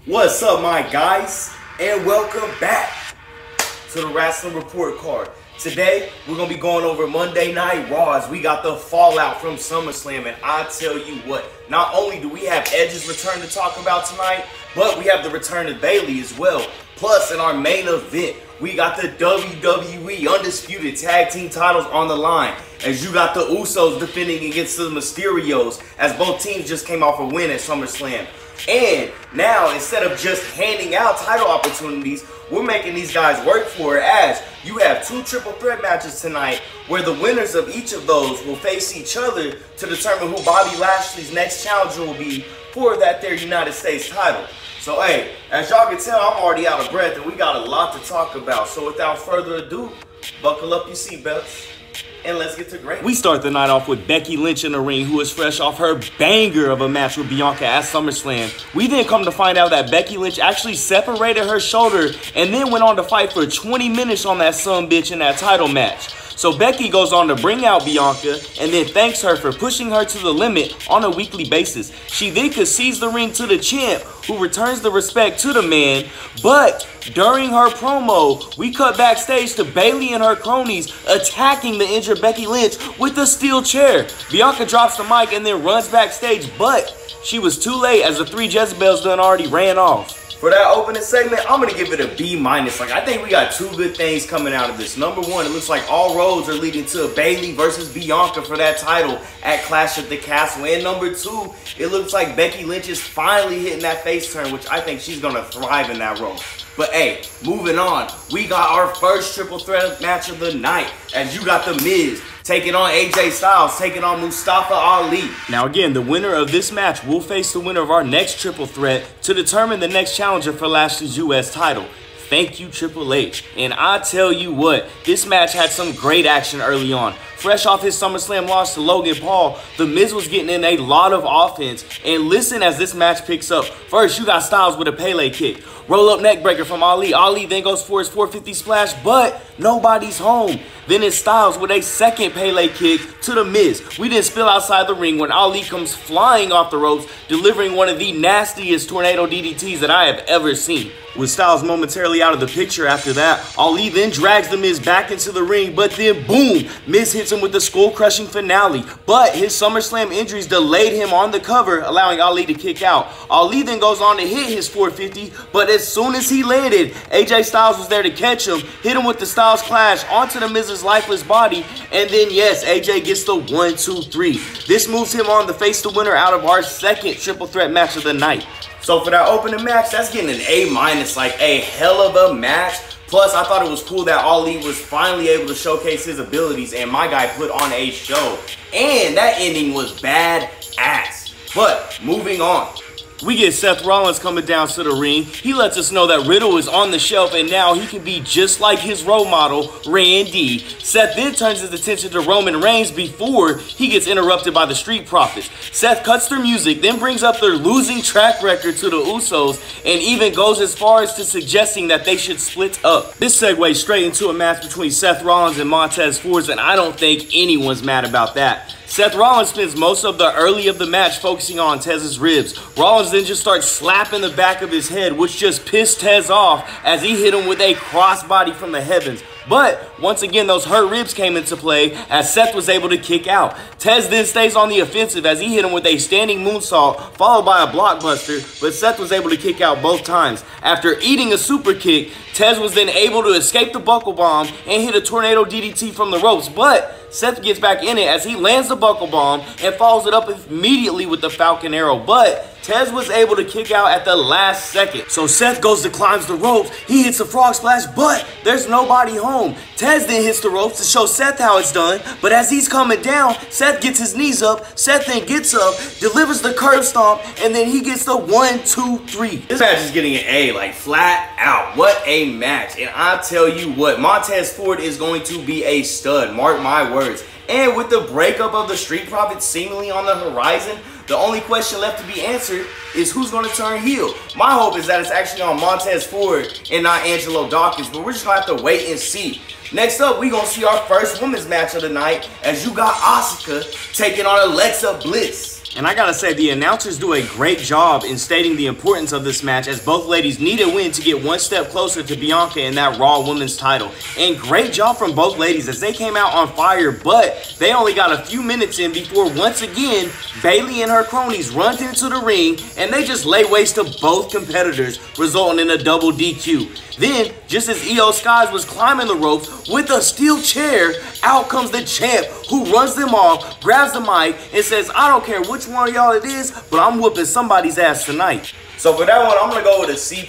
What's up, my guys, and welcome back to the Wrestling Report Card. Today, we're going to be going over Monday Night Raw as we got the fallout from Summerslam, and I tell you what, not only do we have Edge's return to talk about tonight, but we have the return of Bayley as well. Plus, in our main event, we got the WWE Undisputed Tag Team titles on the line, as you got the Usos defending against the Mysterios, as both teams just came off a win at SummerSlam. And now, instead of just handing out title opportunities, we're making these guys work for it, as you have two triple threat matches tonight where the winners of each of those will face each other to determine who Bobby Lashley's next challenger will be for their United States title. So, hey, as y'all can tell, I'm already out of breath and we got a lot to talk about. So, without further ado, buckle up your seatbelts. And let's get to great. We start the night off with Becky Lynch in the ring, who is fresh off her banger of a match with Bianca at SummerSlam. We then come to find out that Becky Lynch actually separated her shoulder and then went on to fight for 20 minutes on that sumbitch in that title match. So Becky goes on to bring out Bianca and then thanks her for pushing her to the limit on a weekly basis. She then concedes the ring to the champ, who returns the respect to the man. But during her promo, we cut backstage to Bayley and her cronies attacking the injured Becky Lynch with a steel chair. Bianca drops the mic and then runs backstage, but she was too late as the three Jezebels done already ran off. For that opening segment, I'm going to give it a B-. I think we got two good things coming out of this. Number one, it looks like all roads are leading to Bayley versus Bianca for that title at Clash at the Castle. And number two, it looks like Becky Lynch is finally hitting that face turn, which I think she's going to thrive in that role. But hey, moving on, we got our first triple threat match of the night, as you got The Miz taking on AJ Styles, taking on Mustafa Ali. Now again, the winner of this match will face the winner of our next triple threat to determine the next challenger for Lashley's US title. Thank you, Triple H. And I tell you what, this match had some great action early on. Fresh off his SummerSlam loss to Logan Paul, The Miz was getting in a lot of offense. And listen as this match picks up. First, you got Styles with a Pele kick. Roll-up neckbreaker from Ali. Ali then goes for his 450 splash, but nobody's home. Then it's Styles with a second Pele kick to The Miz. We then spill outside the ring when Ali comes flying off the ropes, delivering one of the nastiest tornado DDTs that I have ever seen. With Styles momentarily out of the picture after that, Ali then drags The Miz back into the ring, but then boom, Miz hits him with the skull-crushing finale. But his SummerSlam injuries delayed him on the cover, allowing Ali to kick out. Ali then goes on to hit his 450, but as soon as he landed, AJ Styles was there to catch him, hit him with the Styles Clash onto The Miz's lifeless body, and then yes, AJ gets the 1, 2, 3. This moves him on to face the winner out of our second triple threat match of the night. So for that opening match, that's getting an A-, like a hell of a match. Plus, I thought it was cool that Ali was finally able to showcase his abilities and my guy put on a show. And that ending was badass. But moving on. We get Seth Rollins coming down to the ring. He lets us know that Riddle is on the shelf and now he can be just like his role model, Randy. Seth then turns his attention to Roman Reigns before he gets interrupted by the Street Profits. Seth cuts their music, then brings up their losing track record to the Usos and even goes as far as to suggesting that they should split up. This segues straight into a match between Seth Rollins and Montez Ford, and I don't think anyone's mad about that. Seth Rollins spends most of the early of the match focusing on Tez's ribs. Rollins then just starts slapping the back of his head, which just pissed Tez off as he hit him with a crossbody from the heavens. But once again, those hurt ribs came into play as Seth was able to kick out. Tez then stays on the offensive as he hit him with a standing moonsault followed by a blockbuster, but Seth was able to kick out both times. After eating a super kick, Tez was then able to escape the buckle bomb and hit a tornado DDT from the ropes, but Seth gets back in it as he lands the buckle bomb and follows it up immediately with the Falcon Arrow, but Tez was able to kick out at the last second. So Seth goes to climbs the ropes, he hits a frog splash, but there's nobody home. Tez then hits the ropes to show Seth how it's done, but as he's coming down, Seth gets his knees up, Seth then gets up, delivers the curb stomp, and then he gets the 1, 2, 3. This match is getting an A, like flat out. What a match. And I tell you what, Montez Ford is going to be a stud, mark my words. And with the breakup of the Street Profits seemingly on the horizon, the only question left to be answered is who's going to turn heel. My hope is that it's actually on Montez Ford and not Angelo Dawkins, but we're just going to have to wait and see. Next up, we're going to see our first women's match of the night as you got Asuka taking on Alexa Bliss. And I gotta say, the announcers do a great job in stating the importance of this match, as both ladies need a win to get one step closer to Bianca in that Raw Women's title. And great job from both ladies as they came out on fire, but they only got a few minutes in before once again, Bayley and her cronies run into the ring and they just lay waste to both competitors, resulting in a double DQ. Then, just as Io Skies was climbing the ropes with a steel chair, out comes the champ who runs them off, grabs the mic, and says, "I don't care which one of y'all it is, but I'm whooping somebody's ass tonight." So for that one, I'm going to go with a C+.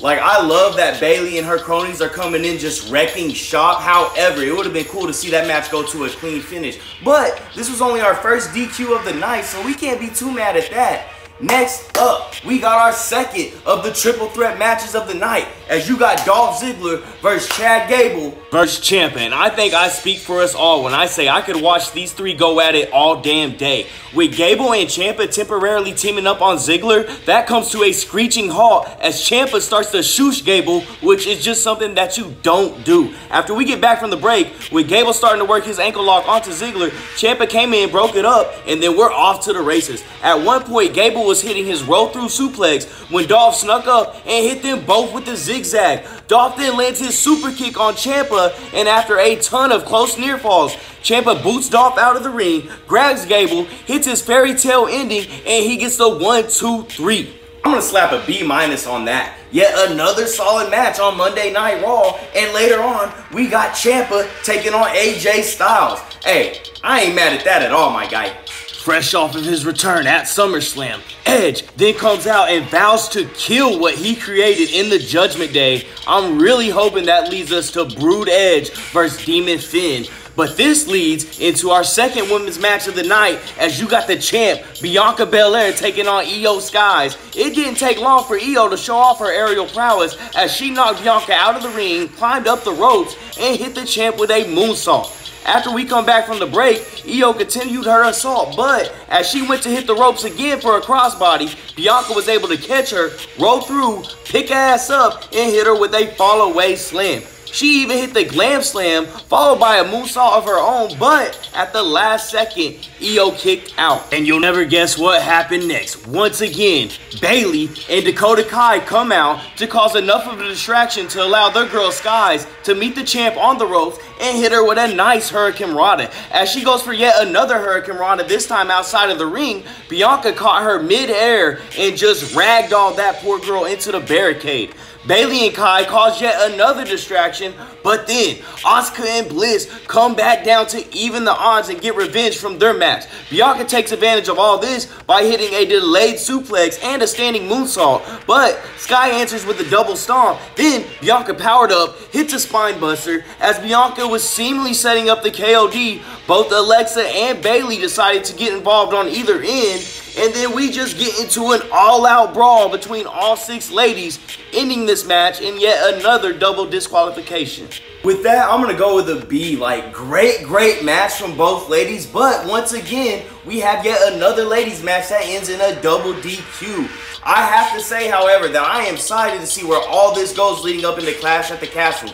Like, I love that Bayley and her cronies are coming in just wrecking shop. However, it would have been cool to see that match go to a clean finish. But this was only our first DQ of the night, so we can't be too mad at that. Next up, we got our second of the triple threat matches of the night, as you got Dolph Ziggler versus Chad Gable versus Ciampa. And I think I speak for us all when I say I could watch these three go at it all damn day. With Gable and Ciampa temporarily teaming up on Ziggler, that comes to a screeching halt as Ciampa starts to shoosh Gable, which is just something that you don't do. After we get back from the break, with Gable starting to work his ankle lock onto Ziggler, Ciampa came in, broke it up, and then we're off to the races. At one point, Gable was hitting his roll-through suplex when Dolph snuck up and hit them both with the zigzag. Dolph then lands his super kick on Ciampa, and after a ton of close near falls, Ciampa boots Dolph out of the ring, grabs Gable, hits his fairy tale ending, and he gets the 1, 2, 3. I'm going to slap a B- on that. Yet another solid match on Monday Night Raw, and later on, we got Ciampa taking on AJ Styles. Hey, I ain't mad at that at all, my guy. Fresh off of his return at SummerSlam, Edge then comes out and vows to kill what he created in the Judgment Day. I'm really hoping that leads us to Brood Edge versus Demon Finn. But this leads into our second women's match of the night, as you got the champ, Bianca Belair, taking on Io Skies. It didn't take long for Io to show off her aerial prowess as she knocked Bianca out of the ring, climbed up the ropes, and hit the champ with a moonsault. After we come back from the break, Io continued her assault, but as she went to hit the ropes again for a crossbody, Bianca was able to catch her, roll through, pick her ass up, and hit her with a fall away slam. She even hit the glam slam, followed by a moonsault of her own, but at the last second, Io kicked out. And you'll never guess what happened next. Once again, Bayley and Dakota Kai come out to cause enough of a distraction to allow their girl Skies to meet the champ on the ropes and hit her with a nice Hurricane Rana. As she goes for yet another Hurricane Rana, this time outside of the ring, Bianca caught her mid-air and just ragdolled that poor girl into the barricade. Bayley and Kai cause yet another distraction, but then Asuka and Bliss come back down to even the odds and get revenge from their match. Bianca takes advantage of all this by hitting a delayed suplex and a standing moonsault, but Sky answers with a double stomp. Then Bianca powered up, hits a spine buster. As Bianca was seemingly setting up the KOD, both Alexa and Bayley decided to get involved on either end, and then we just get into an all-out brawl between all 6 ladies, ending this match in yet another double disqualification. With that, I'm going to go with a B. Like, great match from both ladies, but once again, we have yet another ladies match that ends in a double DQ. I have to say, however, that I am excited to see where all this goes leading up into Clash at the Castle.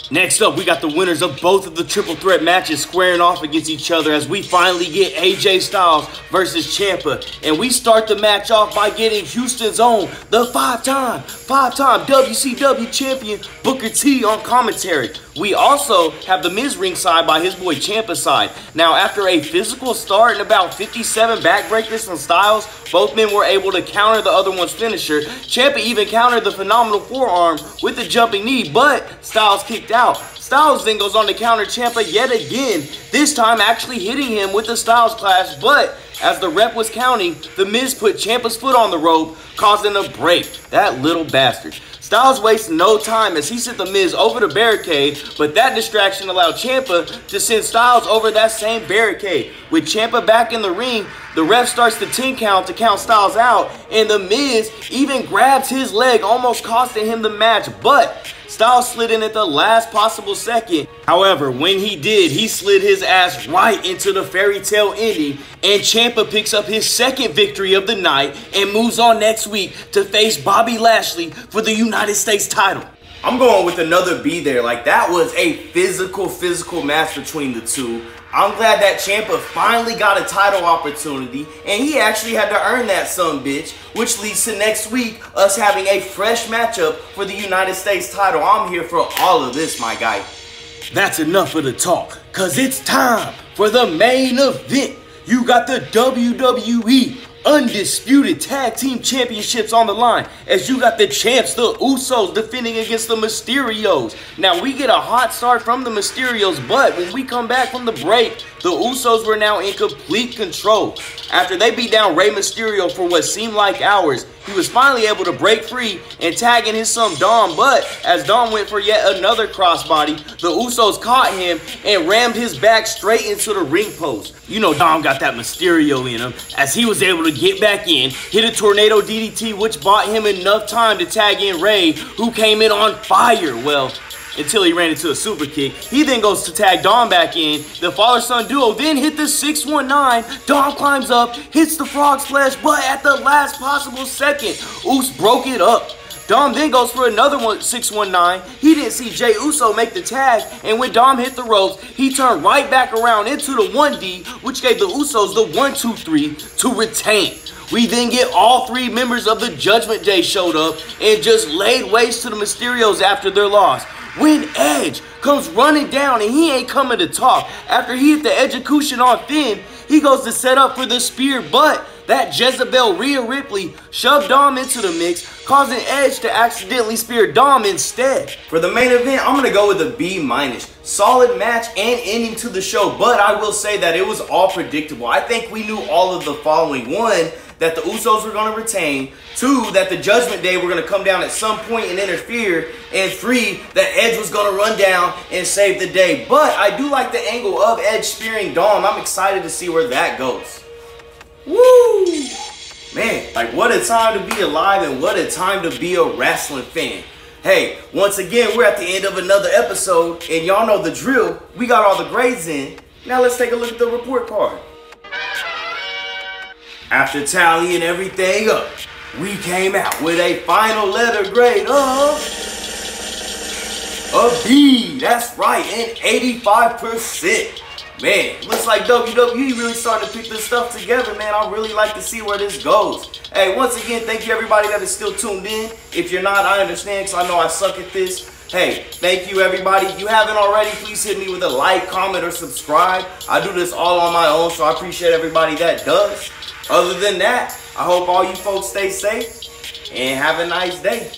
Next up, we got the winners of both of the triple threat matches squaring off against each other as we finally get AJ Styles versus Ciampa. And we start the match off by getting Houston's own, the five-time WCW champion Booker T on commentary. We also have The Miz ringside by his boy Ciampa's side. Now, after a physical start and about 57 backbreakers from Styles, both men were able to counter the other one's finisher. Ciampa even countered the phenomenal forearm with the jumping knee, but Styles kicked out. Styles then goes on to counter Ciampa yet again, this time actually hitting him with the Styles Clash, but as the ref was counting, The Miz put Ciampa's foot on the rope, causing a break. That little bastard. Styles wastes no time as he sent The Miz over the barricade, but that distraction allowed Ciampa to send Styles over that same barricade. With Ciampa back in the ring, the ref starts the 10 count to count Styles out, and The Miz even grabs his leg, almost costing him the match, but Styles slid in at the last possible second. However, when he did, he slid his ass right into the fairy tale ending, and Ciampa picks up his second victory of the night and moves on next week to face Bobby Lashley for the United States title. I'm going with another B there. Like, that was a physical match between the two. I'm glad that Ciampa finally got a title opportunity, and he actually had to earn that sumbitch, which leads to next week us having a fresh matchup for the United States title. I'm here for all of this, my guy. That's enough of the talk, cause it's time for the main event. You got the WWE Undisputed Tag Team Championships on the line, as you got the champs, the Usos, defending against the Mysterios. Now, we get a hot start from the Mysterios, but when we come back from the break, the Usos were now in complete control. After they beat down Rey Mysterio for what seemed like hours, he was finally able to break free and tag in his son Dom, but as Dom went for yet another crossbody, the Usos caught him and rammed his back straight into the ring post. You know Dom got that Mysterio in him, as he was able to get back in, hit a tornado DDT, which bought him enough time to tag in Rey, who came in on fire. Well, until he ran into a super kick. He then goes to tag Dom back in. The father-son duo then hit the 619. Dom climbs up, hits the frog splash, but at the last possible second, Us broke it up. Dom then goes for another 619. He didn't see Jey Uso make the tag, and when Dom hit the ropes, he turned right back around into the 1D, which gave the Usos the 1-2-3 to retain. We then get all three members of the Judgment Day showed up and just laid waste to the Mysterios after their loss. When Edge comes running down and he ain't coming to talk, after he hit the execution on Finn, he goes to set up for the spear, but that Jezebel Rhea Ripley shoved Dom into the mix, causing Edge to accidentally spear Dom instead. For the main event, I'm going to go with a B-. Solid match and ending to the show, but I will say that it was all predictable. I think we knew all of the following. One, that the Usos were going to retain. Two, that the Judgment Day were going to come down at some point and interfere. And three, that Edge was going to run down and save the day. But I do like the angle of Edge spearing Dom. I'm excited to see where that goes. Woo! Man, like what a time to be alive and what a time to be a wrestling fan. Hey, once again, we're at the end of another episode. And y'all know the drill. We got all the grades in. Now let's take a look at the report card. After tallying everything up, we came out with a final letter grade of a B. That's right, and 85%. Man, looks like WWE really starting to pick this stuff together, man. I really like to see where this goes. Hey, once again, thank you everybody that is still tuned in. If you're not, I understand, because I know I suck at this. Hey, thank you everybody. If you haven't already, please hit me with a like, comment, or subscribe. I do this all on my own, so I appreciate everybody that does. Other than that, I hope all you folks stay safe and have a nice day.